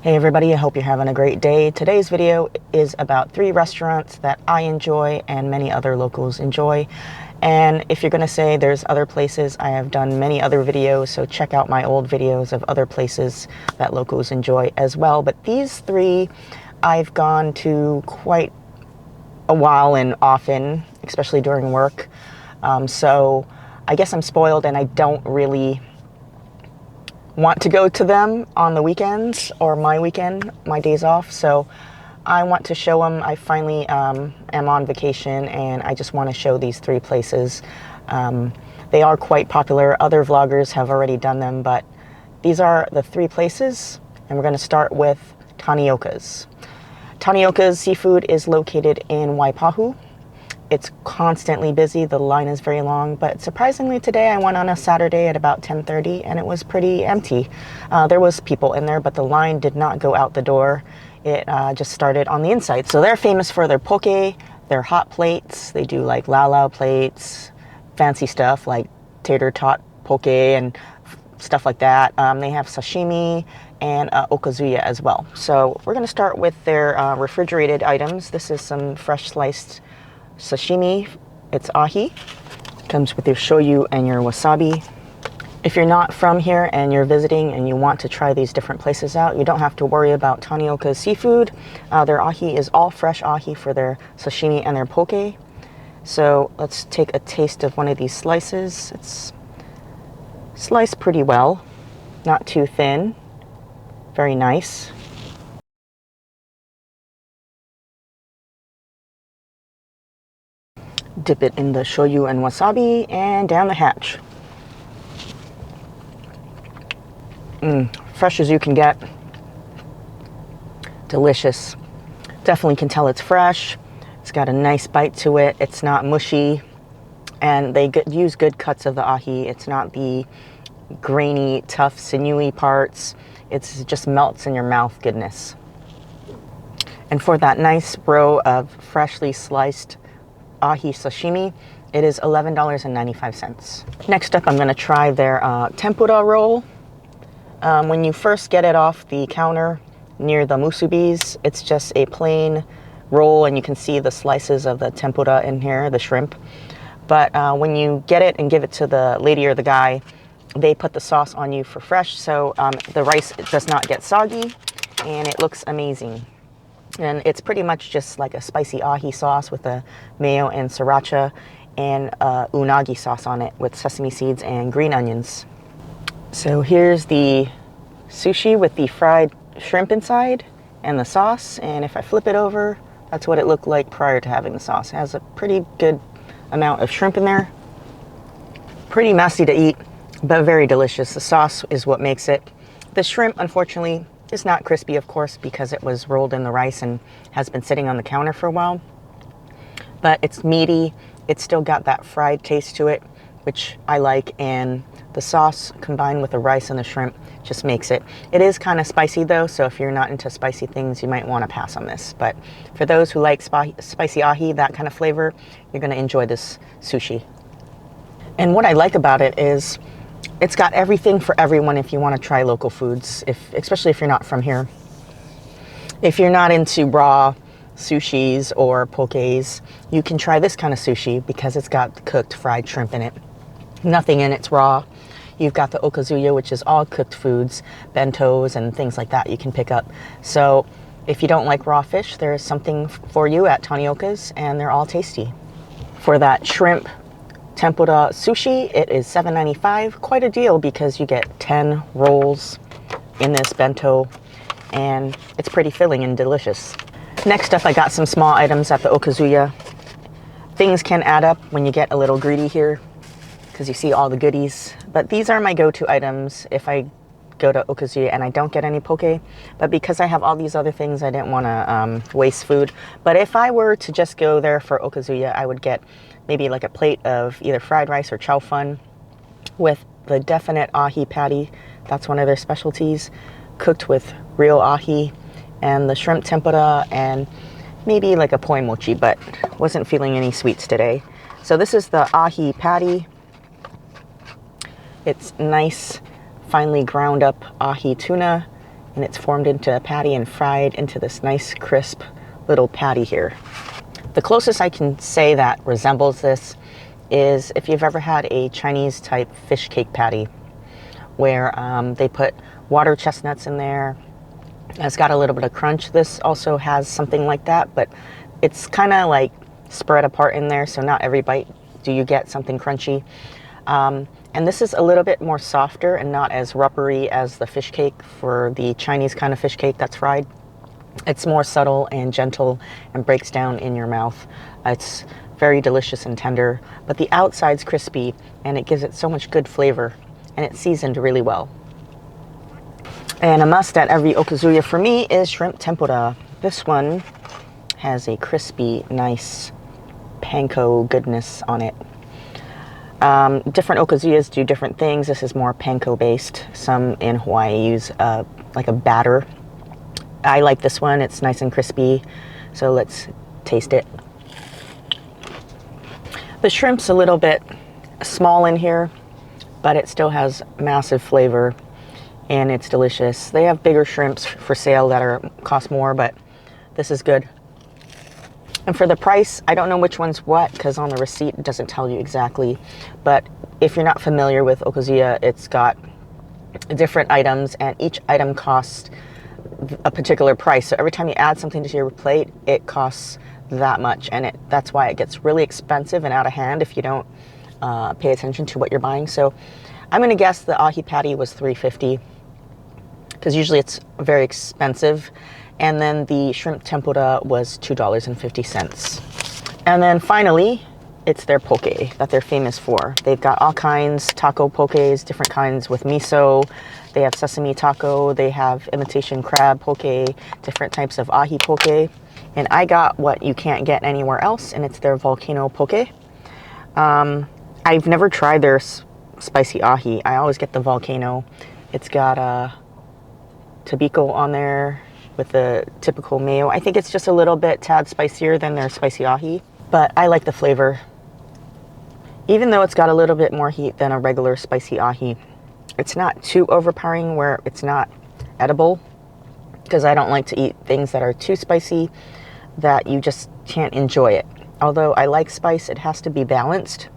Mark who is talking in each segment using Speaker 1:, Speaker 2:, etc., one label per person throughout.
Speaker 1: Hey everybody, I hope you're having a great day. Today's video is about 3 restaurants that I enjoy and many other locals enjoy. And if you're going to say there's other places, I have done many other videos, so check out my old videos of other places that locals enjoy as well. But these 3 I've gone to quite a while and often, especially during work. So I guess I'm spoiled and I don't really want to go to them on the weekends or my weekend, my days off. So I want to show them. I finally am on vacation and I just want to show these 3 places. They are quite popular. Other vloggers have already done them, but these are the 3 places, and we're going to start with Taniokas. Taniokas Seafood is located in Waipahu. It's constantly busy. The line is very long, but surprisingly today I went on a Saturday at about 10:30 and it was pretty empty. There was people in there, but the line did not go out the door. It just started on the inside. So they're famous for their poke, their hot plates. They do like lau plates, fancy stuff like tater tot poke and stuff like that. They have sashimi and okazu-ya as well. So we're going to start with their refrigerated items. This is some fresh sliced sashimi. It's ahi. Comes with your shoyu and your wasabi. If you're not from here and you're visiting and you want to try these different places out, you don't have to worry about Taniokas Seafood. Their ahi is all fresh ahi for their sashimi and their poke. So let's take a taste of one of these slices. It's sliced pretty well, not too thin. Very nice. Dip it in the shoyu and wasabi and down the hatch. Fresh as you can get. Delicious. Definitely can tell it's fresh. It's got a nice bite to it. It's not mushy. And they use good cuts of the ahi. It's not the grainy, tough, sinewy parts. It just melts in your mouth goodness. And for that nice row of freshly sliced ahi sashimi, it is $11.95. Next up, I'm going to try their tempura roll. When you first get it off the counter near the musubis, it's just a plain roll, and you can see the slices of the tempura in here, the shrimp. But when you get it and give it to the lady or the guy, they put the sauce on you for fresh, so the rice does not get soggy, and it looks amazing. And it's pretty much just like a spicy ahi sauce with a mayo and sriracha and unagi sauce on it with sesame seeds and green onions. So here's the sushi with the fried shrimp inside and the sauce. And if I flip it over, that's what it looked like prior to having the sauce. It has a pretty good amount of shrimp in there. Pretty messy to eat, but very delicious. The sauce is what makes it. The shrimp, unfortunately, it's not crispy, of course, because it was rolled in the rice and has been sitting on the counter for a while. But it's meaty. It's still got that fried taste to it, which I like. And the sauce combined with the rice and the shrimp just makes it. It is kind of spicy though, so if you're not into spicy things, you might want to pass on this. But for those who like spicy ahi, that kind of flavor, you're going to enjoy this sushi. And what I like about it is it's got everything for everyone if you want to try local foods, especially if you're not from here. If you're not into raw sushis or pokés, you can try this kind of sushi because it's got cooked fried shrimp in it. Nothing in it's raw. You've got the okazu-ya, which is all cooked foods, bentos and things like that you can pick up. So if you don't like raw fish, there's something for you at Taniokas, and they're all tasty. For that shrimp tempura sushi, it is $7.95. Quite a deal because you get 10 rolls in this bento, and it's pretty filling and delicious. Next up, I got some small items at the okazu-ya. Things can add up when you get a little greedy here because you see all the goodies. But these are my go-to items if I go to okazu-ya and I don't get any poke. But because I have all these other things, I didn't want to waste food. But if I were to just go there for okazu-ya, I would get maybe like a plate of either fried rice or chow fun with the definite ahi patty. That's one of their specialties, cooked with real ahi, and the shrimp tempura, and maybe like a poi mochi, but wasn't feeling any sweets today. So this is the ahi patty. It's nice, finely ground up ahi tuna and it's formed into a patty and fried into this nice crisp little patty here. The closest I can say that resembles this is if you've ever had a Chinese type fish cake patty where they put water chestnuts in there. It's got a little bit of crunch. This also has something like that, but it's kind of like spread apart in there, so not every bite do you get something crunchy. And this is a little bit more softer and not as rubbery as the fish cake for the Chinese kind of fish cake that's fried. It's more subtle and gentle and breaks down in your mouth. It's very delicious and tender, but the outside's crispy and it gives it so much good flavor, and it's seasoned really well. And a must at every okazu-ya for me is shrimp tempura. This one has a crispy, nice panko goodness on it. Different okazu-yas do different things. This is more panko based. Some in Hawaii use like a batter. I like this one. It's nice and crispy. So let's taste it. The shrimp's a little bit small in here, but it still has massive flavor and it's delicious. They have bigger shrimps for sale that cost more, but this is good. And for the price, I don't know which one's what because on the receipt it doesn't tell you exactly. But if you're not familiar with okazu-ya, it's got different items and each item costs a particular price. So every time you add something to your plate, it costs that much, and that's why it gets really expensive and out of hand if you don't pay attention to what you're buying. So I'm going to guess the ahi patty was $3.50 because usually it's very expensive. And then the shrimp tempura was $2.50. And then finally, it's their poke that they're famous for. They've got all kinds, taco pokes, different kinds with miso. They have sesame taco. They have imitation crab poke, different types of ahi poke. And I got what you can't get anywhere else, and it's their volcano poke. I've never tried their spicy ahi. I always get the volcano. It's got a tobiko on there with the typical mayo. I think it's just a little bit tad spicier than their spicy ahi, but I like the flavor. Even though it's got a little bit more heat than a regular spicy ahi, it's not too overpowering where it's not edible, because I don't like to eat things that are too spicy that you just can't enjoy it. Although I like spice, it has to be balanced.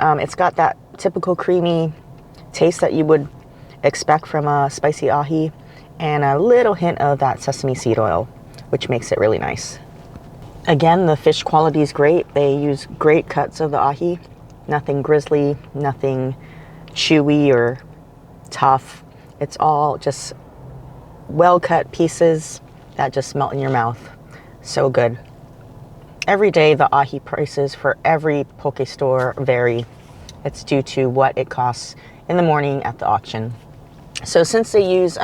Speaker 1: It's got that typical creamy taste that you would expect from a spicy ahi, and a little hint of that sesame seed oil, which makes it really nice. Again, the fish quality is great. They use great cuts of the ahi. Nothing grizzly, nothing chewy or tough. It's all just well-cut pieces that just melt in your mouth. So good. Every day, the ahi prices for every poke store vary. It's due to what it costs in the morning at the auction. So since they use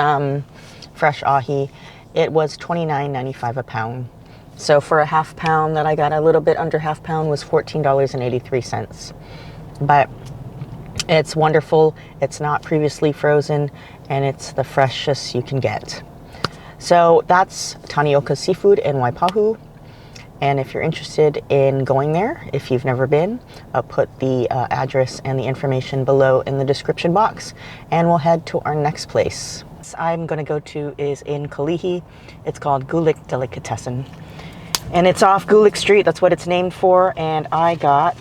Speaker 1: fresh ahi, it was $29.95 a pound. So for a half pound that I got, a little bit under half pound, was $14.83. But it's wonderful. It's not previously frozen, and it's the freshest you can get. So that's Taniokas Seafood in Waipahu. And if you're interested in going there, if you've never been, I'll put the address and the information below in the description box, and we'll head to our next place. I'm going to go to is in Kalihi. It's called Gulick Delicatessen, and it's off Gulick Street. That's what it's named for. And I got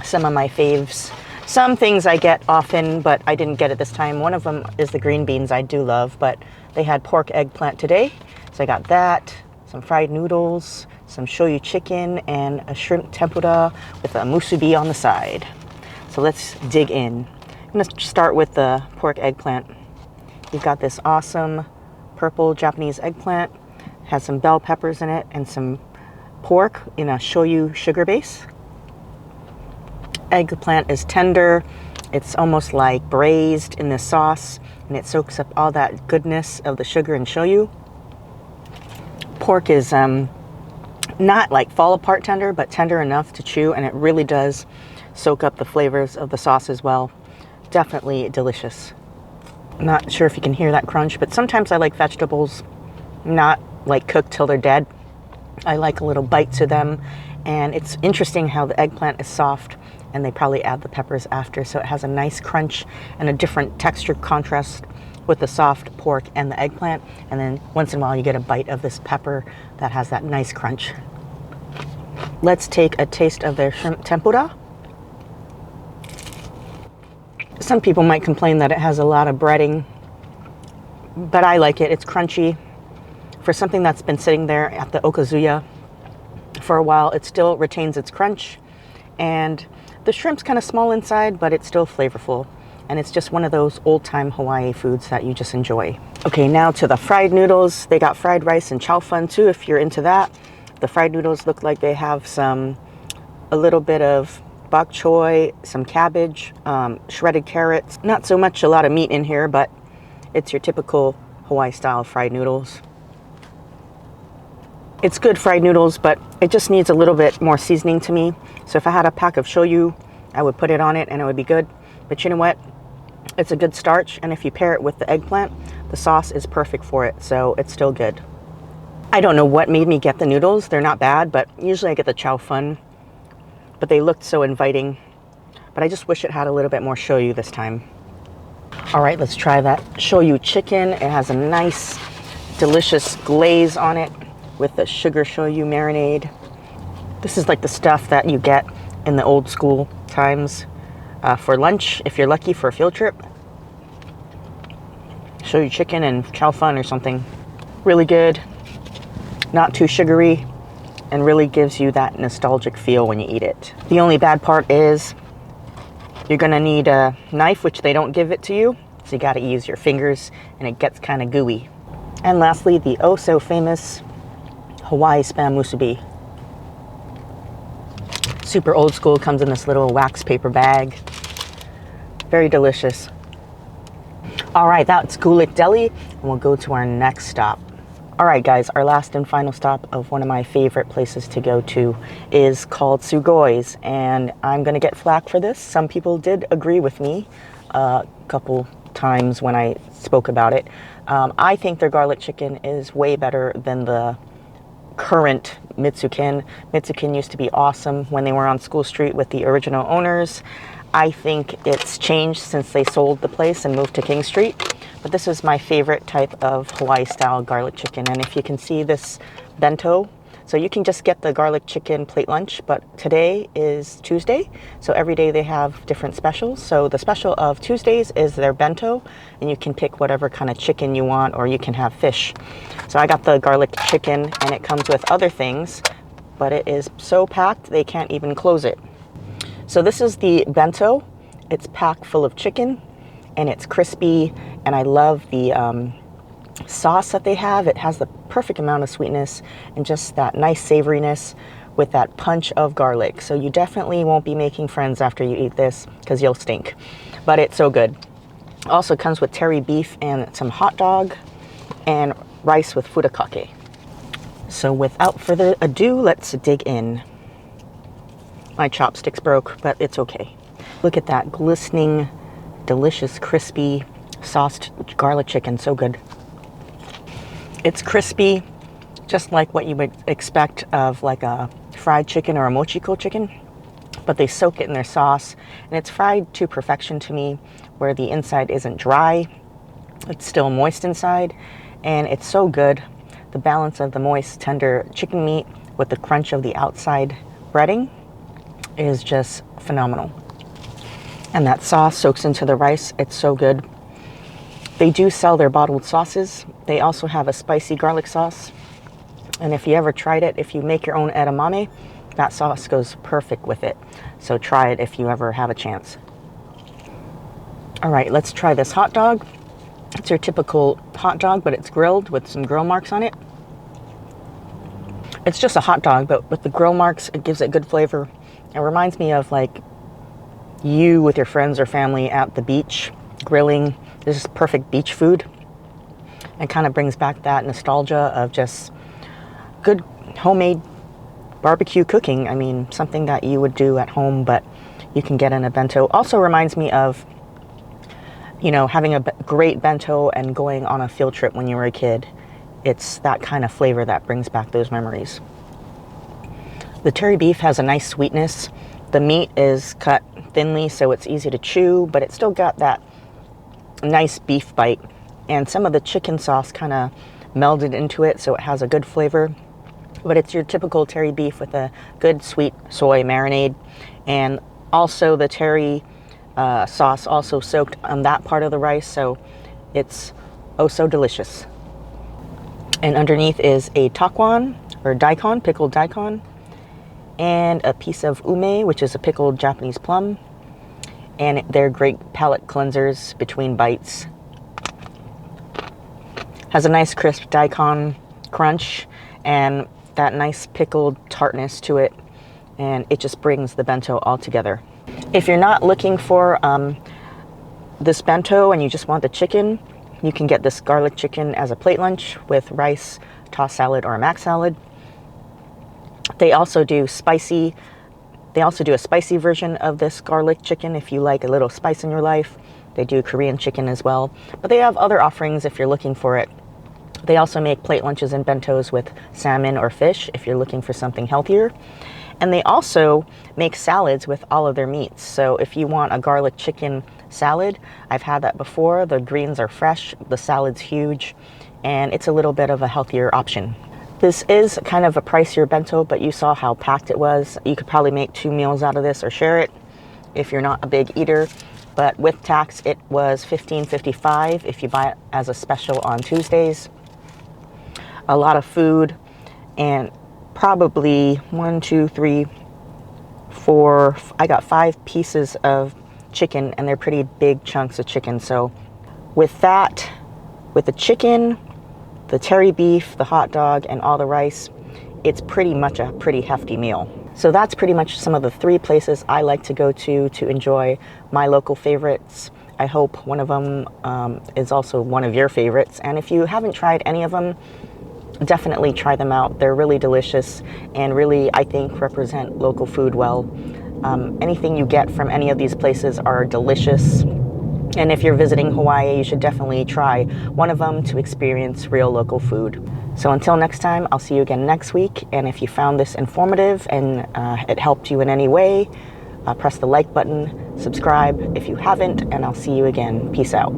Speaker 1: some of my faves. Some things I get often, but I didn't get it this time. One of them is the green beans I do love, but they had pork eggplant today, so I got that. Some fried noodles, some shoyu chicken, and a shrimp tempura with a musubi on the side. So let's dig in. I'm going to start with the pork eggplant. You've got this awesome purple Japanese eggplant. It has some bell peppers in it and some pork in a shoyu sugar base. Eggplant is tender. It's almost like braised in this sauce, and it soaks up all that goodness of the sugar and shoyu. Pork is not like fall apart tender, but tender enough to chew, and it really does soak up the flavors of the sauce as well. Definitely delicious. I'm not sure if you can hear that crunch, but sometimes I like vegetables not like cooked till they're dead. I like a little bite to them, and it's interesting how the eggplant is soft, and they probably add the peppers after, so it has a nice crunch and a different texture contrast with the soft pork and the eggplant, and then once in a while you get a bite of this pepper that has that nice crunch. Let's take a taste of their shrimp tempura. Some people might complain that it has a lot of breading, but I like it. It's crunchy. For something that's been sitting there at the okazu-ya for a while, it still retains its crunch, and the shrimp's kind of small inside, but it's still flavorful. And it's just one of those old-time Hawaii foods that you just enjoy. Okay, now to the fried noodles. They got fried rice and chow fun too, if you're into that. The fried noodles look like they have a little bit of bok choy, some cabbage, shredded carrots. Not so much a lot of meat in here, but it's your typical Hawaii-style fried noodles. It's good fried noodles, but it just needs a little bit more seasoning to me. So if I had a pack of shoyu, I would put it on it and it would be good. But you know what? It's a good starch, and if you pair it with the eggplant, the sauce is perfect for it, so it's still good. I don't know what made me get the noodles. They're not bad, but usually I get the chow fun. But they looked so inviting. But I just wish it had a little bit more shoyu this time. All right, let's try that shoyu chicken. It has a nice, delicious glaze on it with the sugar shoyu marinade. This is like the stuff that you get in the old school times. For lunch, if you're lucky, for a field trip. Shoyu chicken and chow fun or something. Really good, not too sugary, and really gives you that nostalgic feel when you eat it. The only bad part is you're gonna need a knife, which they don't give it to you, so you gotta use your fingers, and it gets kind of gooey. And lastly, the oh so famous Hawaii spam musubi. Super old school, comes in this little wax paper bag. Very delicious. All right, that's Gulick Deli, and we'll go to our next stop. All right, guys, our last and final stop of one of my favorite places to go to is called Sugoi's, and I'm gonna get flack for this. Some people did agree with me a couple times when I spoke about it. I think their garlic chicken is way better than the current Mitsukin. Mitsukin used to be awesome when they were on School Street with the original owners. I think it's changed since they sold the place and moved to King Street. But this is my favorite type of Hawaii-style garlic chicken. And if you can see this bento, so you can just get the garlic chicken plate lunch, but today is Tuesday, so every day they have different specials. So the special of Tuesdays is their bento, and you can pick whatever kind of chicken you want, or you can have fish. So I got the garlic chicken, and it comes with other things, but it is so packed they can't even close it. So this is the bento. It's packed full of chicken, and it's crispy, and I love the sauce that they have. It has the perfect amount of sweetness and just that nice savoriness with that punch of garlic. So you definitely won't be making friends after you eat this because you'll stink, but it's so good. Also comes with terry beef and some hot dog and rice with furikake. So without further ado, let's dig in. My chopsticks broke, but it's okay. Look at that glistening, delicious, crispy, sauced garlic chicken. So good. It's crispy, just like what you would expect of like a fried chicken or a mochiko chicken, but they soak it in their sauce, and it's fried to perfection to me, where the inside isn't dry, it's still moist inside, and it's so good. The balance of the moist, tender chicken meat with the crunch of the outside breading is just phenomenal. And that sauce soaks into the rice. It's so good. They do sell their bottled sauces. They also have a spicy garlic sauce. And if you ever tried it, if you make your own edamame, that sauce goes perfect with it. So try it if you ever have a chance. All right, let's try this hot dog. It's your typical hot dog, but it's grilled with some grill marks on it. It's just a hot dog, but with the grill marks, it gives it good flavor. It reminds me of like you with your friends or family at the beach grilling. This is perfect beach food. It kind of brings back that nostalgia of just good homemade barbecue cooking. I mean, something that you would do at home, but you can get in a bento. Also reminds me of, you know, having a great bento and going on a field trip when you were a kid. It's that kind of flavor that brings back those memories. The terry beef has a nice sweetness. The meat is cut thinly, so it's easy to chew, but it's still got that nice beef bite and some of the chicken sauce kind of melded into it, so it has a good flavor. But it's your typical terry beef with a good sweet soy marinade, and also the terry sauce also soaked on that part of the rice, so it's oh so delicious. And underneath is a takwon, or daikon, pickled daikon, and a piece of ume, which is a pickled Japanese plum. And they're great palate cleansers between bites. Has a nice crisp daikon crunch and that nice pickled tartness to it, and it just brings the bento all together. If you're not looking for this bento and you just want the chicken, you can get this garlic chicken as a plate lunch with rice, tossed salad, or a mac salad. They also do a spicy version of this garlic chicken if you like a little spice in your life. They do Korean chicken as well, but they have other offerings if you're looking for it. They also make plate lunches and bentos with salmon or fish if you're looking for something healthier. And they also make salads with all of their meats. So if you want a garlic chicken salad, I've had that before. The greens are fresh, the salad's huge, and it's a little bit of a healthier option. This is kind of a pricier bento, but you saw how packed it was. You could probably make 2 meals out of this or share it if you're not a big eater. But with tax, it was $15.55 if you buy it as a special on Tuesdays. A lot of food, and probably 1, 2, 3, 4, I got 5 pieces of chicken, and they're pretty big chunks of chicken. So with that, with the chicken, the terry beef, the hot dog, and all the rice, it's pretty much a pretty hefty meal. So that's pretty much some of the 3 places I like to go to enjoy my local favorites. I hope one of them is also one of your favorites. And if you haven't tried any of them, definitely try them out. They're really delicious and really, I think, represent local food well. Anything you get from any of these places are delicious. And if you're visiting Hawaii, you should definitely try one of them to experience real local food. So until next time, I'll see you again next week. And if you found this informative and it helped you in any way, press the like button, subscribe if you haven't, and I'll see you again. Peace out.